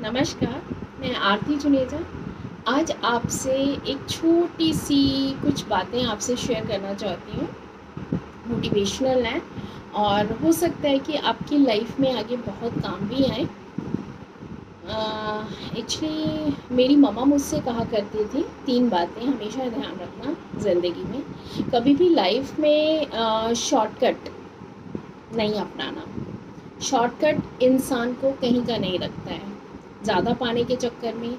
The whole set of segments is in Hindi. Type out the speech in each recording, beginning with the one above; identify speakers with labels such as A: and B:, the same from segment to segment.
A: नमस्कार, मैं आरती जुनेजा। आज आपसे एक छोटी सी कुछ बातें आपसे शेयर करना चाहती हूँ। मोटिवेशनल है और हो सकता है कि आपकी लाइफ में आगे बहुत काम भी आए। एक्चुअली मेरी मम्मा मुझसे कहा करती थी 3 बातें हमेशा ध्यान रखना ज़िंदगी में। कभी भी लाइफ में शॉर्टकट नहीं अपनाना। शॉर्टकट इंसान को कहीं का नहीं रखता है। ज़्यादा पाने के चक्कर में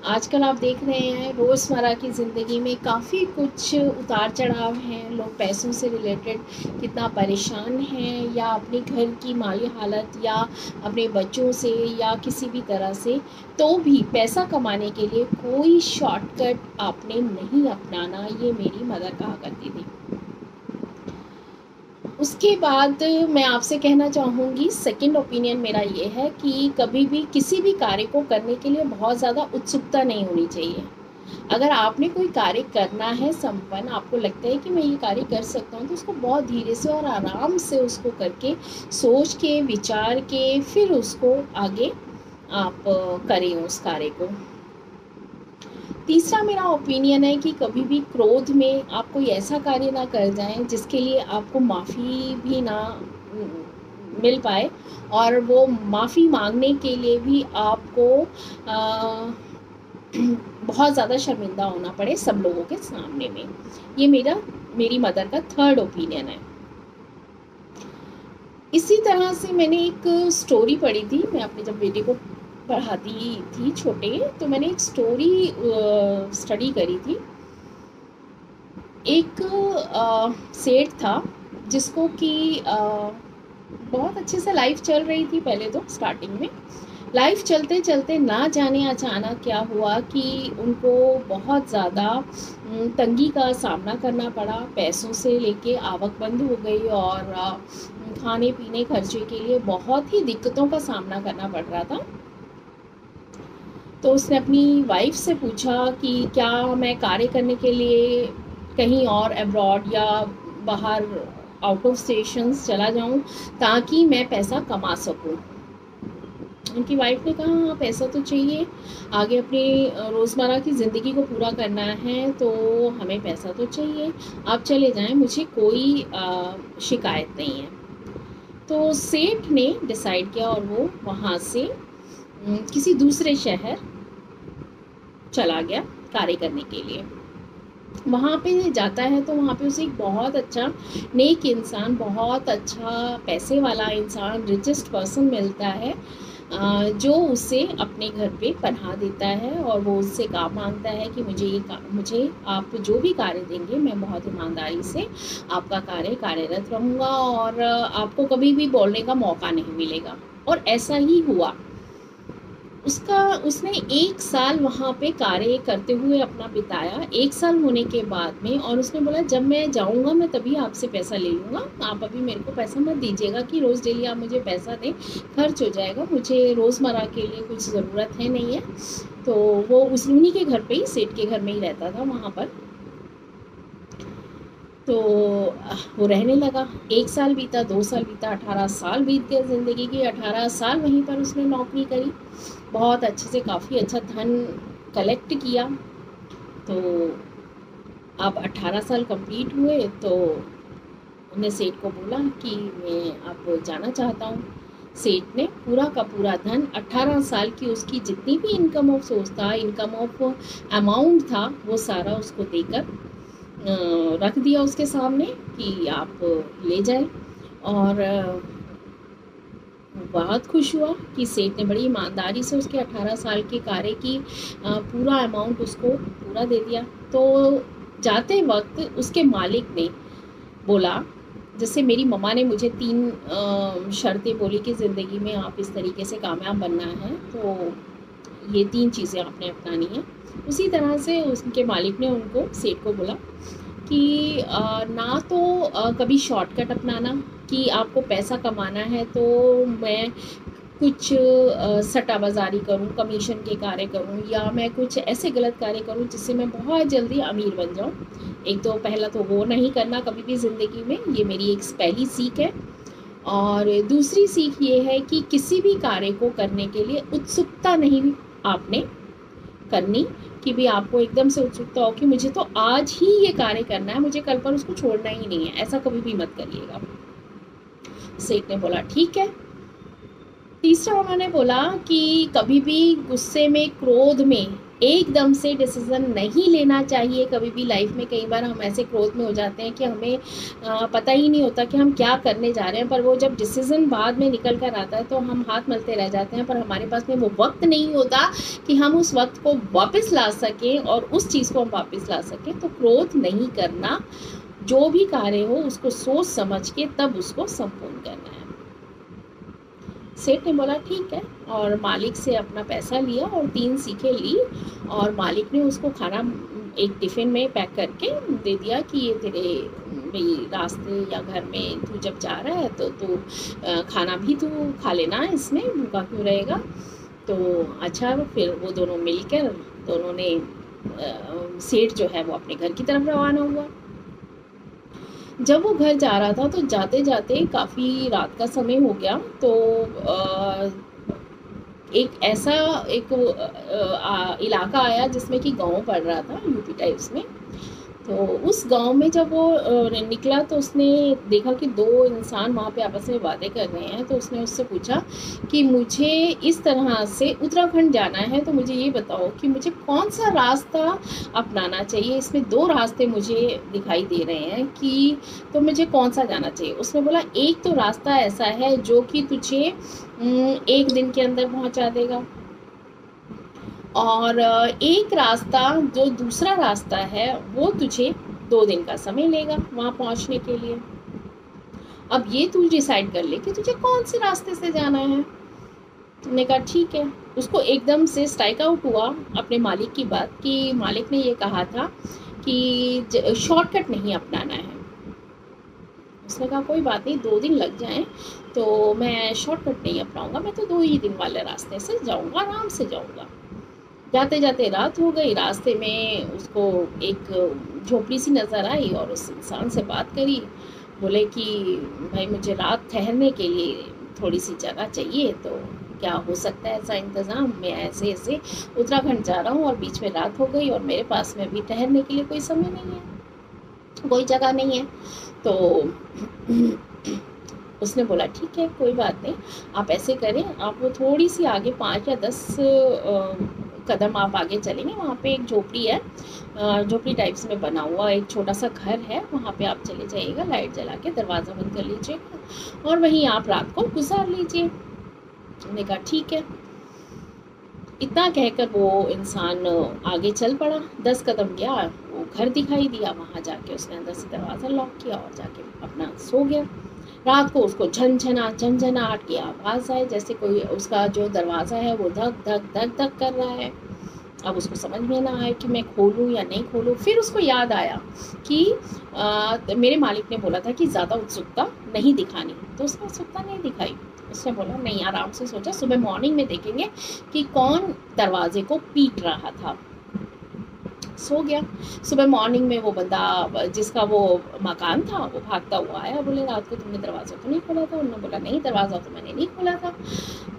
A: आजकल आप देख रहे हैं रोज़मर्रा की ज़िंदगी में काफ़ी कुछ उतार चढ़ाव हैं। लोग पैसों से रिलेटेड कितना परेशान हैं, या अपने घर की माली हालत, या अपने बच्चों से, या किसी भी तरह से। तो भी पैसा कमाने के लिए कोई शॉर्टकट आपने नहीं अपनाना, ये मेरी मदर कहा करती थी। उसके बाद मैं आपसे कहना चाहूँगी, सेकंड ओपिनियन मेरा ये है कि कभी भी किसी भी कार्य को करने के लिए बहुत ज़्यादा उत्सुकता नहीं होनी चाहिए। अगर आपने कोई कार्य करना है संपन्न, आपको लगता है कि मैं ये कार्य कर सकता हूँ, तो उसको बहुत धीरे से और आराम से उसको करके, सोच के, विचार के, फिर उसको आगे आप करें उस कार्य को। तीसरा मेरा ओपिनियन है कि कभी भी क्रोध में आप कोई ऐसा कार्य ना कर जाएं जिसके लिए आपको माफ़ी भी ना मिल पाए, और वो माफ़ी मांगने के लिए भी आपको बहुत ज़्यादा शर्मिंदा होना पड़े सब लोगों के सामने में। ये मेरी मदर का थर्ड ओपिनियन है। इसी तरह से मैंने एक स्टोरी पढ़ी थी। मैं अपने जब बेटे को पढ़ाती थी छोटे, तो मैंने एक स्टोरी स्टडी करी थी। एक सेठ था जिसको कि बहुत अच्छे से लाइफ चल रही थी। पहले तो स्टार्टिंग में लाइफ चलते चलते ना जाने अचानक क्या हुआ कि उनको बहुत ज़्यादा तंगी का सामना करना पड़ा। पैसों से लेके आवक बंद हो गई, और खाने पीने खर्चे के लिए बहुत ही दिक्कतों का सामना करना पड़ रहा था। तो उसने अपनी वाइफ से पूछा कि क्या मैं कार्य करने के लिए कहीं और अब्रॉड या बाहर आउट ऑफ स्टेशंस चला जाऊं, ताकि मैं पैसा कमा सकूं। उनकी वाइफ ने कहा हाँ, पैसा तो चाहिए, आगे अपनी रोज़मर्रा की ज़िंदगी को पूरा करना है, तो हमें पैसा तो चाहिए, आप चले जाएं, मुझे कोई शिकायत नहीं है। तो सेठ ने डिसाइड किया और वो वहाँ से किसी दूसरे शहर चला गया कार्य करने के लिए। वहाँ पे जाता है तो वहाँ पे उसे एक बहुत अच्छा नेक इंसान, बहुत अच्छा पैसे वाला इंसान, रिचेस्ट पर्सन मिलता है, जो उसे अपने घर पे पनाह देता है। और वो उससे काम मांगता है कि मुझे आप जो भी कार्य देंगे, मैं बहुत ईमानदारी से आपका कार्यरत रहूँगा, और आपको कभी भी बोलने का मौका नहीं मिलेगा। और ऐसा ही हुआ। उसने 1 साल वहाँ पे कार्य करते हुए अपना बिताया। 1 साल होने के बाद में, और उसने बोला जब मैं जाऊँगा मैं तभी आपसे पैसा ले लूँगा, आप अभी मेरे को पैसा मत दीजिएगा कि रोज़ डेली आप मुझे पैसा दें, खर्च हो जाएगा, मुझे रोज़मर्रा के लिए कुछ ज़रूरत है नहीं है। तो वो उन्हीं के घर पे ही, सेठ के घर में ही रहता था वहाँ पर। तो वो रहने लगा। 1 साल बीता, 2 साल बीता, 18 साल बीत गए ज़िंदगी की। 18 साल वहीं पर उसने नौकरी करी, बहुत अच्छे से, काफ़ी अच्छा धन कलेक्ट किया। तो अब 18 साल कंप्लीट हुए तो उन्हें सेठ को बोला कि मैं अब जाना चाहता हूँ। सेठ ने पूरा का पूरा धन, 18 साल की उसकी जितनी भी इनकम ऑफ सोर्स था, इनकम ऑफ अमाउंट था, वो सारा उसको देकर रख दिया उसके सामने कि आप ले जाए। और बहुत खुश हुआ कि सेठ ने बड़ी ईमानदारी से उसके 18 साल के कार्य की पूरा अमाउंट उसको पूरा दे दिया। तो जाते वक्त उसके मालिक ने बोला, जैसे मेरी मम्मा ने मुझे 3 शर्तें बोली कि ज़िंदगी में आप इस तरीके से कामयाब बनना है, तो ये 3 चीज़ें आपने अपनानी है। उसी तरह से उसके मालिक ने उनको सेठ को बोला कि ना तो कभी शॉर्टकट अपनाना कि आपको पैसा कमाना है तो मैं कुछ सट्टा बाज़ारी करूं, कमीशन के कार्य करूं, या मैं कुछ ऐसे गलत कार्य करूं जिससे मैं बहुत जल्दी अमीर बन जाऊं। एक तो पहला तो वो नहीं करना कभी भी ज़िंदगी में, ये मेरी एक पहली सीख है। और दूसरी सीख ये है कि किसी भी कार्य को करने के लिए उत्सुकता नहीं आपने करनी, कि भी आपको एकदम से उत्सुकता हो कि मुझे तो आज ही ये कार्य करना है, मुझे कल पर उसको छोड़ना ही नहीं है, ऐसा कभी भी मत करिएगा। सेठ ने बोला ठीक है। तीसरा उन्होंने बोला कि कभी भी गुस्से में, क्रोध में एकदम से डिसीज़न नहीं लेना चाहिए। कभी भी लाइफ में कई बार हम ऐसे क्रोध में हो जाते हैं कि हमें पता ही नहीं होता कि हम क्या करने जा रहे हैं, पर वो जब डिसीज़न बाद में निकल कर आता है तो हम हाथ मलते रह जाते हैं, पर हमारे पास में वो वक्त नहीं होता कि हम उस वक्त को वापस ला सकें और उस चीज़ को हम वापस ला सकें। तो क्रोध नहीं करना, जो भी कार्य हो उसको सोच समझ के तब उसको संपूर्ण करना है। सेठ ने बोला ठीक है, और मालिक से अपना पैसा लिया और 3 सीखें ली, और मालिक ने उसको खाना एक टिफ़िन में पैक करके दे दिया कि ये तेरे भाई रास्ते या घर में तू जब जा रहा है तो तू खाना भी तू खा लेना, इसमें भूखा क्यों रहेगा। तो अच्छा, फिर वो दोनों मिलकर दोनों ने सेठ जो है वो अपने घर की तरफ रवाना हुआ। जब वो घर जा रहा था तो जाते जाते काफ़ी रात का समय हो गया, तो एक ऐसा एक इलाका आया जिसमें कि गांव पड़ रहा था, यूपी टाइप्स में। तो उस गांव में जब वो निकला तो उसने देखा कि 2 इंसान वहाँ पे आपस में बातें कर रहे हैं। तो उसने उससे पूछा कि मुझे इस तरह से उत्तराखंड जाना है, तो मुझे ये बताओ कि मुझे कौन सा रास्ता अपनाना चाहिए, इसमें 2 रास्ते मुझे दिखाई दे रहे हैं कि तो मुझे कौन सा जाना चाहिए। उसने बोला एक तो रास्ता ऐसा है जो कि तुझे 1 दिन के अंदर पहुँचा देगा, और एक रास्ता जो दूसरा रास्ता है वो तुझे 2 दिन का समय लेगा वहाँ पहुँचने के लिए। अब ये तू डिसाइड कर ले कि तुझे कौन से रास्ते से जाना है। तुमने कहा ठीक है। उसको एकदम से स्ट्राइक आउट हुआ अपने मालिक की बात, कि मालिक ने ये कहा था कि शॉर्टकट नहीं अपनाना है। उसने कहा कोई बात नहीं, 2 दिन लग जाएं तो मैं शॉर्टकट नहीं अपनाऊंगा, मैं तो 2 ही दिन वाले रास्ते से जाऊंगा, आराम से जाऊंगा। जाते जाते रात हो गई। रास्ते में उसको एक झोपड़ी सी नज़र आई और उस इंसान से बात करी। बोले कि भाई मुझे रात ठहरने के लिए थोड़ी सी जगह चाहिए, तो क्या हो सकता है ऐसा इंतज़ाम। मैं ऐसे ऐसे उत्तराखंड जा रहा हूँ और बीच में रात हो गई और मेरे पास में अभी ठहरने के लिए कोई समय नहीं है, कोई जगह नहीं है। तो उसने बोला ठीक है कोई बात नहीं, आप ऐसे करें, आप वो थोड़ी सी आगे 5 या 10 कदम आप आगे चलेंगे, वहाँ पे एक झोपड़ी है, झोपड़ी टाइप्स में बना हुआ एक छोटा सा घर है, वहाँ पे आप चले जाइएगा, लाइट जला के दरवाज़ा बंद कर लीजिएगा और वहीं आप रात को गुजार लीजिए। मैंने कहा ठीक है। इतना कहकर वो इंसान आगे चल पड़ा। 10 कदम गया, वो घर दिखाई दिया, वहाँ जाके उसने अंदर से दरवाज़ा लॉक किया और जाके अपना सो गया। रात को उसको झनझनाहट की आवाज़ आए, जैसे कोई उसका जो दरवाज़ा है वो धक धक धक धक कर रहा है। अब उसको समझ में ना आए कि मैं खोलूँ या नहीं खोलूँ। फिर उसको याद आया कि मेरे मालिक ने बोला था कि ज़्यादा उत्सुकता नहीं दिखानी, तो उसने उत्सुकता नहीं दिखाई। उसने बोला नहीं, आराम से सोचा सुबह मॉर्निंग में देखेंगे कि कौन दरवाजे को पीट रहा था। सो गया। सुबह मॉर्निंग में वो बंदा जिसका वो मकान था वो भागता हुआ आया। बोले रात को तुमने दरवाज़ा तो नहीं खोला था? उन्होंने बोला नहीं, दरवाज़ा तो मैंने नहीं खोला था।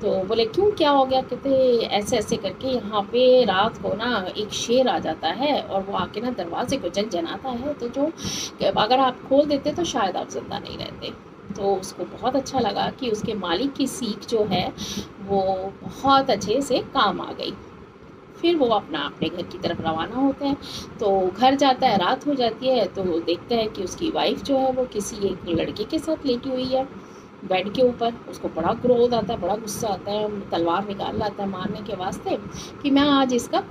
A: तो बोले क्यों, क्या हो गया? कहते ऐसे ऐसे करके यहाँ पे रात को ना एक शेर आ जाता है और वो आके ना दरवाजे को झनझनाता है, तो जो अगर आप खोल देते तो शायद आप जिंदा नहीं रहते। तो उसको बहुत अच्छा लगा कि उसके मालिक की सीख जो है वो बहुत अच्छे से काम आ गई। फिर वो अपने घर की तरफ रवाना होते हैं। तो घर जाता है, रात हो जाती है, तो देखता है कि उसकी वाइफ जो है वो किसी एक लड़के के साथ लेटी हुई है बेड के ऊपर। उसको बड़ा क्रोध आता है, बड़ा गुस्सा आता है, तलवार निकाल लाता है मारने के वास्ते कि मैं आज इसका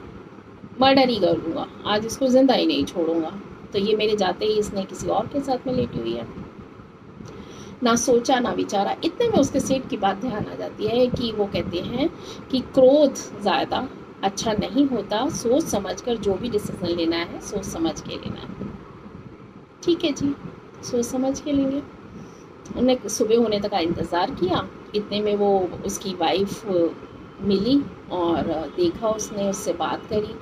A: मर्डर ही कर लूँगा, आज इसको ज़िंदा ही नहीं छोड़ूंगा। तो ये मेरे जाते ही इसने किसी और के साथ में लेटी हुई है। ना सोचा ना विचारा। इतने में उसके सेठ की बात ध्यान आ जाती है कि वो कहते हैं कि क्रोध ज़्यादा अच्छा नहीं होता, सोच समझ कर जो भी डिसीजन लेना है सोच समझ के लेना है। ठीक है जी, सोच समझ के लेंगे। उन्हें सुबह होने तक का इंतज़ार किया। इतने में वो उसकी वाइफ मिली और देखा उसने, उससे बात करी,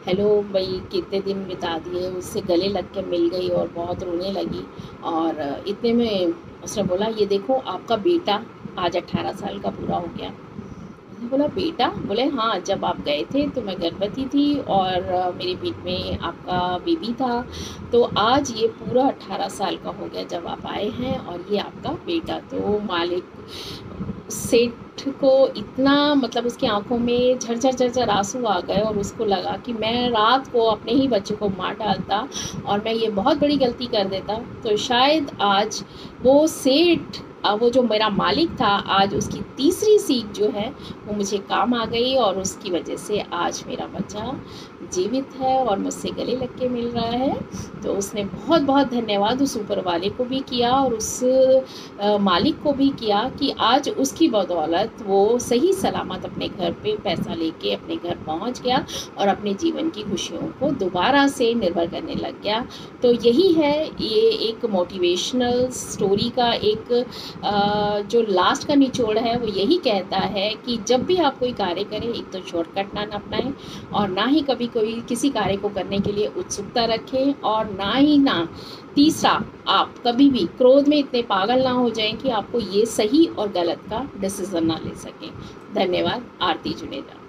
A: हेलो भाई कितने दिन बिता दिए, उससे गले लग के मिल गई और बहुत रोने लगी। और इतने में उसने बोला ये देखो आपका बेटा आज 18 साल का पूरा हो गया। मैंने बोला बेटा? बोले हाँ, जब आप गए थे तो मैं गर्भवती थी और मेरे पेट में आपका बेबी था, तो आज ये पूरा 18 साल का हो गया जब आप आए हैं और ये आपका बेटा। तो मालिक सेठ को इतना मतलब उसकी आंखों में झरझर झरझर आंसू आ गए और उसको लगा कि मैं रात को अपने ही बच्चे को मार डालता और मैं ये बहुत बड़ी गलती कर देता, तो शायद आज वो सेठ वो जो मेरा मालिक था, आज उसकी तीसरी सीख जो है वो मुझे काम आ गई और उसकी वजह से आज मेरा बच्चा जीवित है और मुझसे गले लग के मिल रहा है। तो उसने बहुत बहुत धन्यवाद उस ऊपर वाले को भी किया और उस मालिक को भी किया कि आज उसकी बदौलत वो सही सलामत अपने घर पे पैसा लेके अपने घर पहुंच गया और अपने जीवन की खुशियों को दोबारा से निर्भर करने लग गया। तो यही है, ये एक मोटिवेशनल स्टोरी का एक जो लास्ट का निचोड़ है वो यही कहता है कि जब भी आप कोई कार्य करें, एक तो शॉर्टकट ना अपनाएं और ना ही कभी कोई किसी कार्य को करने के लिए उत्सुकता रखें, और ना तीसरा, आप कभी भी क्रोध में इतने पागल ना हो जाएं कि आपको ये सही और गलत का डिसीजन ना ले सकें। धन्यवाद। आरती जुनेजा।